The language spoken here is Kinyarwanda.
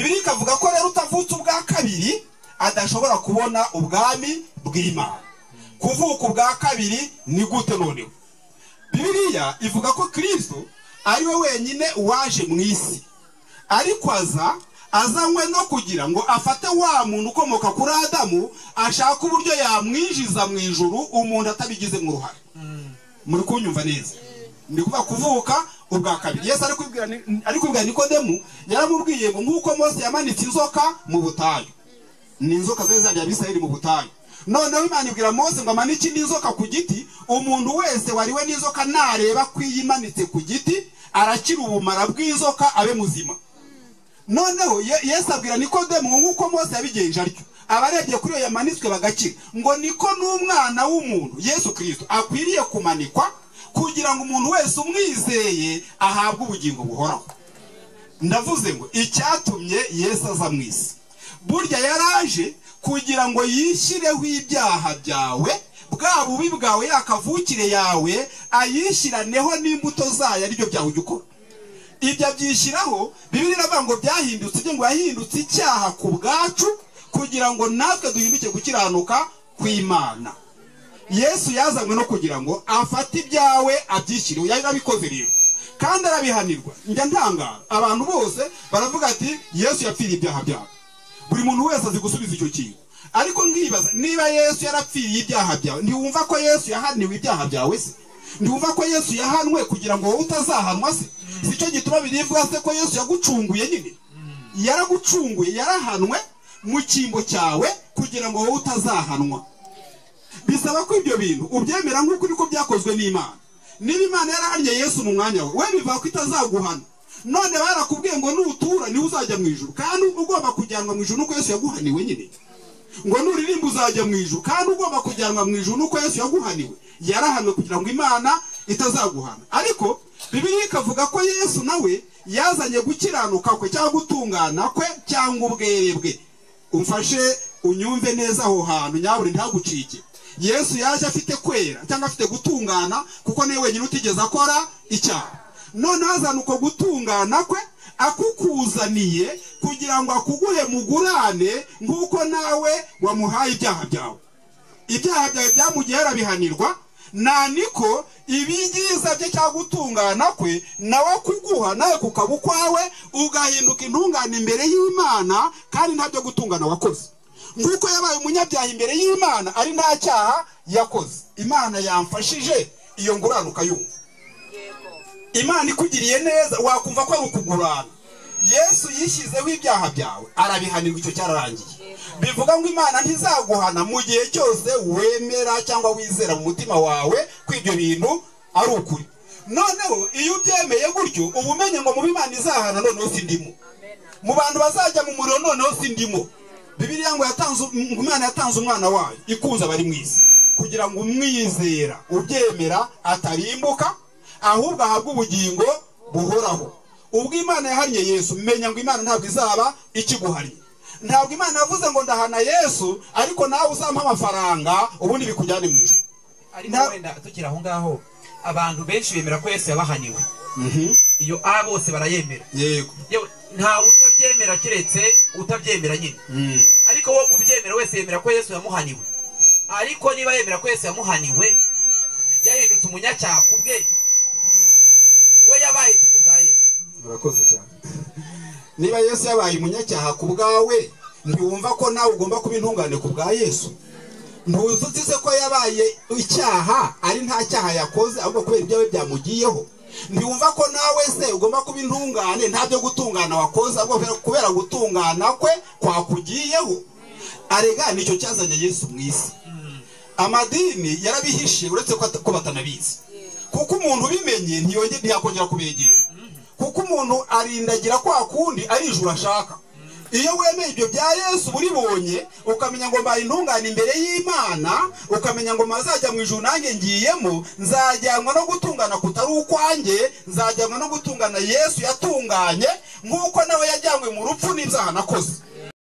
Bibiliya ikavuga ko rero utavutse ubwa kabiri adashobora kubona ubwami bw'Imana. Kuvuka ubwa kabiri ni gute noneho? Bibiliya ivuga ko Kristo ari we wenyine waje mu isi, ariko azanywe no kugira ngo afate wa muntu ukomoka kuri Adamu, ashaka uburyo yamwinjiza mu ijuru umuntu atabigize mu ruhare. Muri kunyumva neza? Ndi kuvuga kuvuka ubwa kabiri. Yesu ari kubwira Nikodemu, yaramubwiye ngo nk'uko Mose yamanitse inzoka mu butayu, ni inzoka zari Abisirayeli mu butayu, noneho Imana ibwira Mose ngo amanike inzoka ku giti, umuntu wese wariwe n'inzoka nareba ko iyimanitse ku giti arakira ubumara bw'inzoka abe muzima. Noneho Yesu abwira Nikodemu ngo nk'uko Mose yabigenje atyo, abarebye kuri iyo yamanitswe bagakira, ngo niko n'umwana w'umuntu Yesu Kristo akwiriye kumanikwa kugira ngo umuntu wese umwizeye ahabwe ubugingo buhoraho. Ndavuze ngo icyatumye Yesu aza mu isi, burya yaraje kugira ngo yishyireho ibyaha byawe, bwa bubi bwawe, yakavukire yawe ayishyiraneho n'imbuto zayo, aribyo byawe ujya ukora. Ibyo abyishyiraho, Bibiliya iravuga ngo byahindutse ibyo, ngo yahindutse icyaha ku bwacu kugira ngo natwe duhinduke gukiranuka kw'Imana. Yesu yazanywe no kugira ngo afate ibyawe abyishyireho. Yarabikoze rero kandi arabihanirwa. Njya ntangara, abantu bose baravuga ati Yesu yapfiriye ibyaha byawe. Buri muntu wese azi gusubiza icyo kintu, ariko ngibaza niba Yesu yarapfiriye ibyaha byawe, ntiwumva ko Yesu yahaniwe ibyaha byawe se? Ntiwumva ko Yesu yahanwe kugira ngo wowe utazahanwa se? Sicyo gituma birivuga se ko Yesu yagucunguye nyine? Yaragucunguye, yarahanwe mu cyimbo cyawe kugira ngo wowe utazahanwa. Bisaba ko ibyo bintu ubyemera nk'uko niko byakozwe n'Imana. Niba Imana yarahanye Yesu mu mwanya we bivuga ko itazaguhana. None barakubwiye ngo nutura niwe uzajya mu ijuru, kandi ugomba kujyanwa mu ijuru nuko Yesu yaguhaniwe nyine. Ngo nuririmba uzajya mu ijuru, kandi ugomba kujyanwa mu ijuru nuko Yesu yaguhaniwe. Yarahanwe kugira ngo Imana itazaguhana. Ariko Bibiliya ikavuga ko Yesu nawe yazanye gukiranuka kwe cyangwa gutungana kwe cyangwa ubwere bwe. Umfashe unyumve neza aho hantu nyaburi ntagucike. Yesu yaje afite kwera cyangwa afite gutungana, kuko niwe wenyine utigeze akora icyaha. None azana uko gutungana kwe akukuzaniye kugira ngo akuguhe mugurane nk'uko nawe wamuhaye ibyaha byawe. Ibyaha byawe byamugiye arabihanirwa, niko ibyiza bye cyangwa gutungana kwe nawe kuguha, nawe kukaba ukwawe ugahinduka intungane imbere y'Imana, kandi ntabyo gutungana wakoze. Nk'uko yabaye umunyabyaha imbere y'Imana ari nta cyaha yakoze. Imana yamfashije iyo nguranuka yumva. Imana ikugiriye neza wakumva ko ari ukugurana. Yesu yishyizeho ibyaha byawe arabihanirwa, icyo cyararangiye. Bivuga ngo Imana ntizaguhana mu gihe cyose wemera cyangwa wizera mu mutima wawe ko ibyo bintu ari ukuri. Noneho iyo ubyemeye gutyo uba umenye ngo mu Imana izahana noneho sindimo, mu bantu bazajya mu muriro noneho sindimo. Bibiliya ngo Imana yatanze umwana wayo ikunze abari mu isi kugira ngo umwizera ubyemera atarimbuka, ahubwo ahabwe ubugingo buhoraho. Ubwo Imana yahannye Yesu, menya ngo Imana ntabwo izaba ikiguhannye. Ntabwo Imana yavuze ngo ndahana Yesu ariko nawe uzampa amafaranga ubundi bikujyane mu ijuru. Ariko wenda tukira aho ngaho, abantu benshi bemera ko Yesu yabahaniwe. Iyo bose barayemera. Yego. Nta utabyemera keretse utabyemera nyine. Ariko wo ubyemera wese yemera ko Yesu yamuhaniwe. Ariko niba yemera ko Yesu yamuhaniwe, yahindutse umunyacyaha kubwe, we yabaye kubwa Yesu. Murakoze cyane. Niba Yesu yabaye umunyacyaha kubwawe, ntiwumva ko nawe ugomba kuba intungane kubwa Yesu? Ntuzuzize ko yabaye icyaha ari nta cyaha yakoze, ahubwo kubera ibyawe byamugiyeho? Ntiwumva ko nawe se ugomba kuba intungane ntabyo gutungana wakoze, ahubwo kubera gutungana kwe kwakugiyeho? Arega nicyo cyazanye Yesu mu isi. Amadini yarabihishe uretse ko batanabizi, kuko umuntu ubimenye ntiyakongera kubegera, kuko umuntu arindagira kwa kundi ari ijuru ashaka. Iyo wemeye ibyo bya Yesu buribonye, ukamenya ngo mbaye intungane imbere y'Imana, ukamenya ngo mazajya mu ijuru nanjye ngiyemo, nzajyanwa no gutungana kutari ukwanjye, nzajyanwa no gutungana Yesu yatunganye, nk'uko nawe yajyanywe mu rupfu n'ibyaha nakoze.